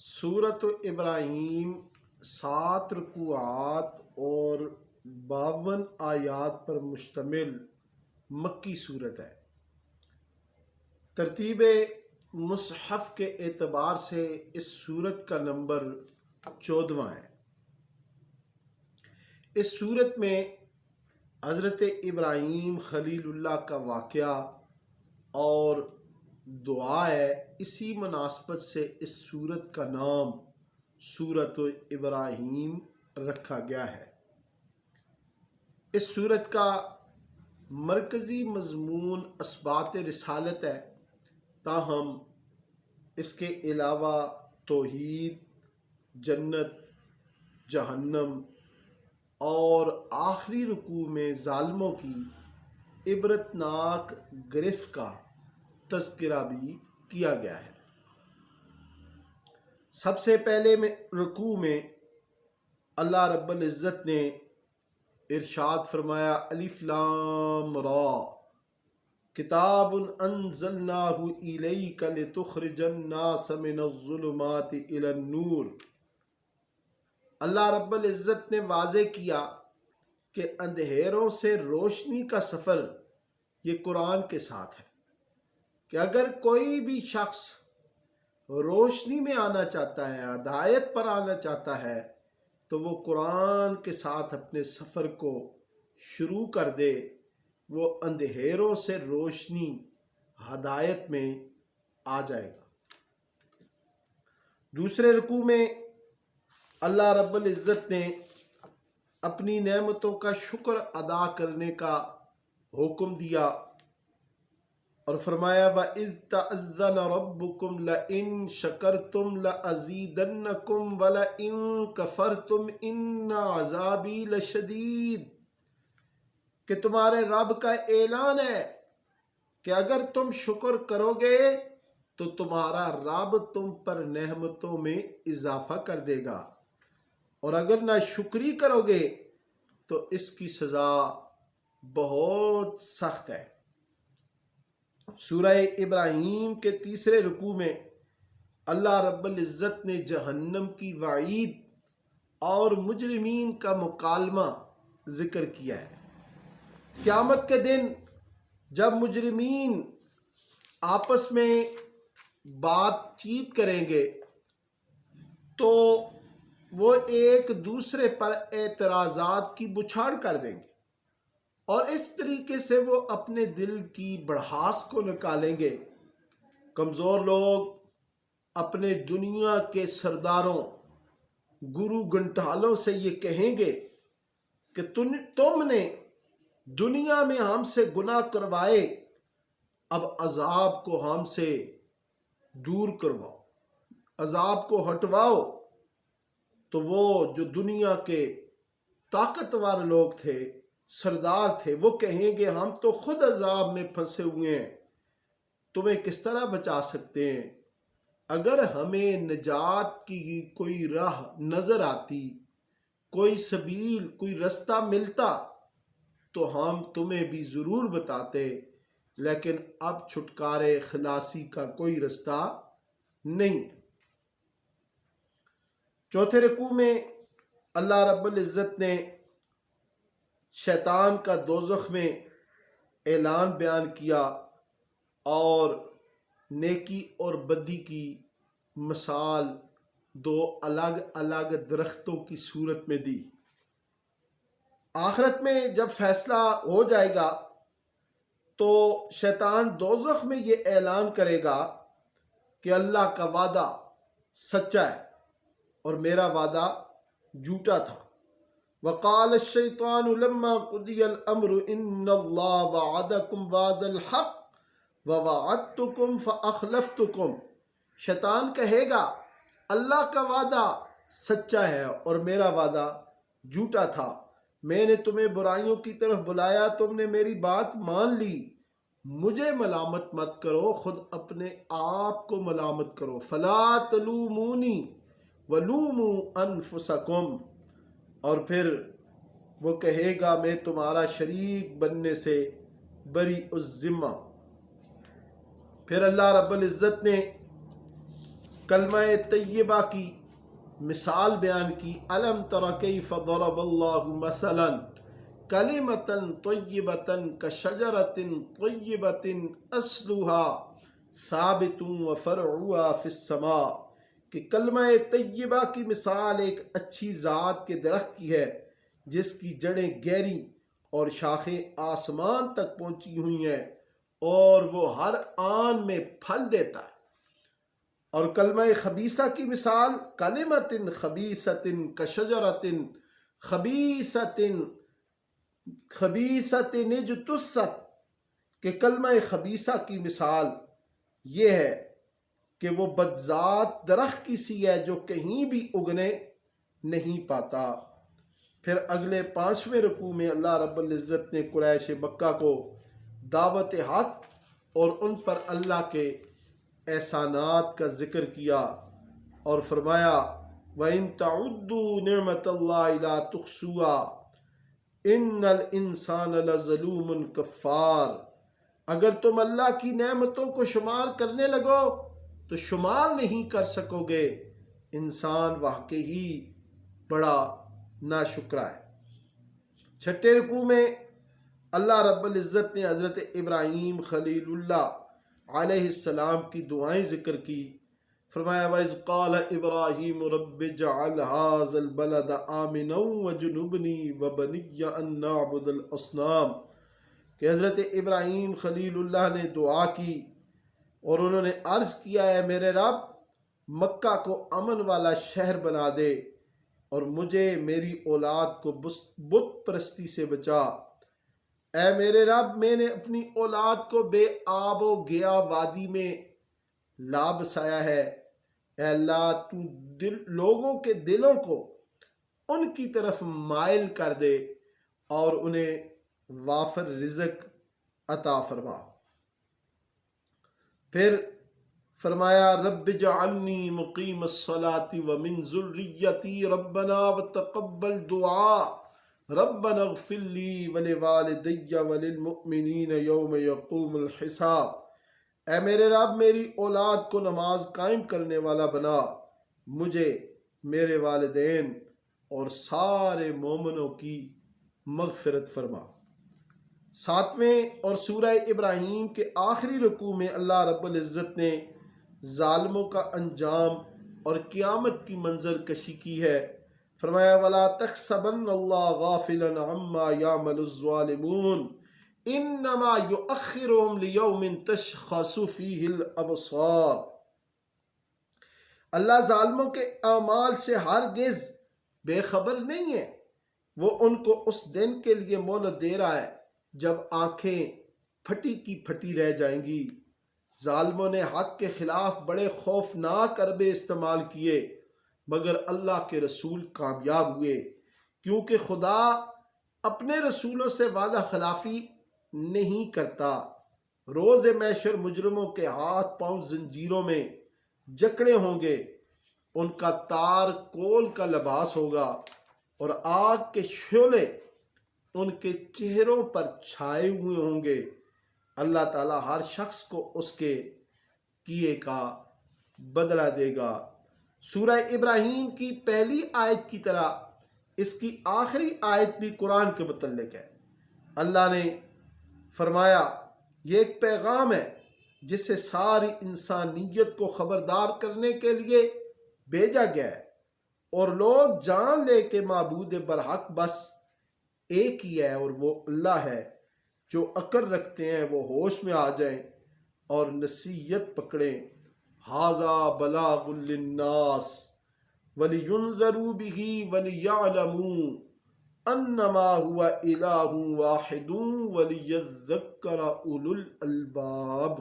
सूरत इब्राहीम 7 रकूआत और 52 आयात पर मुश्तमिल मक्की सूरत है। तरतीब मुसहफ़ के एतबार से इस सूरत का नंबर 14वां है। इस सूरत में हज़रत इब्राहीम खलीलुल्लाह का वाक़या और दुआ है। इसी मुनासबत से इस सूरत का नाम सूरत इब्राहीम रखा गया है। इस सूरत का मरकज़ी मज़मून असबात रिसालत है, ताहम इसके अलावा तौहीद, जन्नत, जहन्नम और आखिरी रुकू में ज़ालिमों की इबरतनाक गिरफ्त का तज़किरा भी किया गया है। सबसे पहले में रुकू में अल्लाह रब्बुल इज़्ज़त ने इरशाद फरमाया, अलिफ लाम रा किताबुन अंज़लनाहु इलैका लितुख़रिजन नास मिनज़्ज़ुलुमाति इलन नूर। अल्लाह रब्बुल इज़्ज़त ने वाज़े किया कि अंधेरों से रोशनी का सफ़र ये कुरान के साथ है कि अगर कोई भी शख्स रोशनी में आना चाहता है, हिदायत पर आना चाहता है, तो वो कुरान के साथ अपने सफ़र को शुरू कर दे। वो अंधेरों से रोशनी हिदायत में आ जाएगा। दूसरे रुकू में अल्लाह रब्बुल इज़्ज़त ने अपनी नेमतों का शुक्र अदा करने का हुक्म दिया और फरमाया, वइज़ तअज़्ज़न रब्बुकुम लइन शकरतुम लअज़ीदन्नकुम वलइन कफरतुम इन्न अज़ाबी लशदीद। कि तुम्हारे रब का ऐलान है कि अगर तुम शुक्र करोगे तो तुम्हारा रब तुम पर नेमतों में इजाफा कर देगा, और अगर ना शुक्री करोगे तो इसकी सज़ा बहुत सख्त है। सूरह इब्राहीम के तीसरे रुकू में अल्लाह रब्बुल इज़्ज़त ने जहन्नम की वाईद और मुजरिमीन का मुकालमा ज़िक्र किया है। क़यामत के दिन जब मुजरिमीन आपस में बातचीत करेंगे तो वो एक दूसरे पर एतराज़ात की बुछाड़ कर देंगे और इस तरीके से वो अपने दिल की भड़ास को निकालेंगे। कमज़ोर लोग अपने दुनिया के सरदारों, गुरु गंठालों से ये कहेंगे कि तुमने दुनिया में हमसे गुनाह करवाए, अब अजाब को हमसे दूर करवाओ, अजाब को हटवाओ। तो वो जो दुनिया के ताकतवर लोग थे, सरदार थे, वो कहेंगे हम तो खुद अजाब में फंसे हुए हैं, तुम्हें किस तरह बचा सकते हैं। अगर हमें निजात की कोई राह नज़र आती, कोई सबील, कोई रास्ता मिलता तो हम तुम्हें भी ज़रूर बताते, लेकिन अब छुटकारे खलासी का कोई रास्ता नहीं। चौथे रुकू में अल्लाह रब्बुल इज़्ज़त ने शैतान का दोज़ख में ऐलान बयान किया और नेकी और बदी की मिसाल दो अलग अलग दरख्तों की सूरत में दी। आखिरत में जब फैसला हो जाएगा तो शैतान दोज़ख में ये ऐलान करेगा कि अल्लाह का वादा सच्चा है और मेरा वादा झूठा था। वक़ाल शैतानु लम्मा कुदियल अम्रु इन्नल्लाह वअदकुम वअदल हक़ व वअदतुकुम फ़अख़लफ़्तुकुम। शैतान कहेगा अल्लाह का वादा सच्चा है और मेरा वादा झूठा था। मैंने तुम्हें बुराइयों की तरफ बुलाया, तुमने मेरी बात मान ली। मुझे मलामत मत करो, खुद अपने आप को मलामत करो। फ़ला तलूमूनी वलूमू अनफुसकुम। और फिर वो कहेगा मैं तुम्हारा शरीक बनने से बरी उज़्ज़िम्मा। फिर अल्लाह रब्बुल इज़्ज़त ने کلمہ طیبہ کی مثال بیان کی، الم تر کیف ضرب اللہ مثلا کلمۃ طیبۃ کشجرۃ طیبۃ اصلها ثابت وفرعها فی السماء، کہ کلمہ طیبہ کی مثال ایک اچھی ذات کے درخت کی ہے جس کی جڑیں گہری اور شاخیں آسمان تک پہنچی ہوئی ہیں اور وہ ہر آن میں پھل دیتا ہے۔ اور کلمہ خبیثہ کی مثال کلمۃ خبیثۃ کشجرۃ خبیثۃ خبیثۃ اجتثت، کہ کلمہ خبیثہ کی مثال یہ ہے کہ وہ بدذات درخت کی سی ہے جو کہیں بھی اگنے نہیں پاتا۔ پھر اگلے 5ویں رکوع میں اللہ رب العزت نے قریش مکہ کو دعوت حق اور ان پر اللہ کے احسانات کا ذکر کیا اور فرمایا وَإِن تَعُدُّوا نِعْمَةَ اللَّهِ لَا تُحْصُوهَا إِنَّ الْإِنسَانَ لَظَلُومٌ كَفَّارٌ، اگر تم اللہ کی نعمتوں کو شمار کرنے لگو تو شمار نہیں کر سکو گے، انسان واقعی بڑا ناشکرا ہے۔ 6 رکوع میں اللہ رب العزت نے حضرت ابراہیم خلیل اللہ علیہ السلام کی دعائیں ذکر کی۔ فرمایا وَإِذْ قَالَ إِبْرَاهِيمُ رَبِّ اجْعَلْ هَٰذَا الْبَلَدَ آمِنًا وَاجْنُبْنِي وَبَنِيَّ أَن نَّعْبُدَ الْأَصْنَامَ، کہ حضرت ابراہیم خلیل اللہ نے دعا کی اور انہوں نے عرض کیا ہے میرے رب مکہ کو امن والا شہر بنا دے اور مجھے میری اولاد کو بت پرستی سے بچا۔ اے میرے رب میں نے اپنی اولاد کو بے آب و گیا وادی میں لا بسایا ہے، اے اللہ تو لوگوں کے دلوں کو ان کی طرف مائل کر دے اور انہیں وافر رزق عطا فرما۔ پھر فرمایا رب اجعلنی مقیم الصلاۃ ومن ذریتی ربنا وتقبل دعاء ربنا اغفر لی ولوالدی وللمؤمنین یوم یقوم الحساب، اے میرے رب میری اولاد کو نماز قائم کرنے والا بنا، مجھے، میرے والدین اور سارے مومنوں کی مغفرت فرما۔ 7ویں اور سورہ ابراہیم کے آخری رکوع میں اللہ رب العزت نے ظالموں کا انجام اور قیامت کی منظر کشی کی ہے۔ فرمایا وَلَا تَحْسَبَنَّ اللَّهَ غَافِلًا عَمَّا يَعْمَلُ الظَّالِمُونَ إِنَّمَا يُؤَخِّرُهُمْ لِيَوْمٍ تَشْخَصُ فِيهِ الْأَبْصَارُ، اللہ ظالموں کے اعمال سے ہرگز بے خبر نہیں ہے، وہ ان کو اس دن کے لیے مہلت دے رہا ہے جب آنکھیں پھٹی کی پھٹی رہ جائیں گی۔ ظالموں نے حق کے خلاف بڑے خوفناک حربے استعمال کیے مگر اللہ کے رسول کامیاب ہوئے، کیونکہ خدا اپنے رسولوں سے وعدہ خلافی نہیں کرتا۔ روز محشر مجرموں کے ہاتھ پاؤں زنجیروں میں جکڑے ہوں گے، ان کا تار کول کا لباس ہوگا اور آگ کے شعلے ان کے چہروں پر چھائے ہوئے ہوں گے۔ اللہ تعالیٰ ہر شخص کو اس کے کیے کا بدلہ دے گا۔ سورہ ابراہیم کی پہلی آیت کی طرح اس کی آخری آیت بھی قرآن کے متعلق ہے۔ اللہ نے فرمایا یہ ایک پیغام ہے جسے ساری انسانیت کو خبردار کرنے کے لیے بھیجا گیا ہے، اور لوگ جان لے کہ معبود برحق بس ایک ہی ہے اور وہ اللہ ہے۔ جو عقل رکھتے ہیں وہ ہوش میں آ جائیں اور نصیحت پکڑیں۔ ھذا بلاغ للناس ولینذروا بہ وليعلموا انما هو الہ واحد وليذکر اولو الالباب۔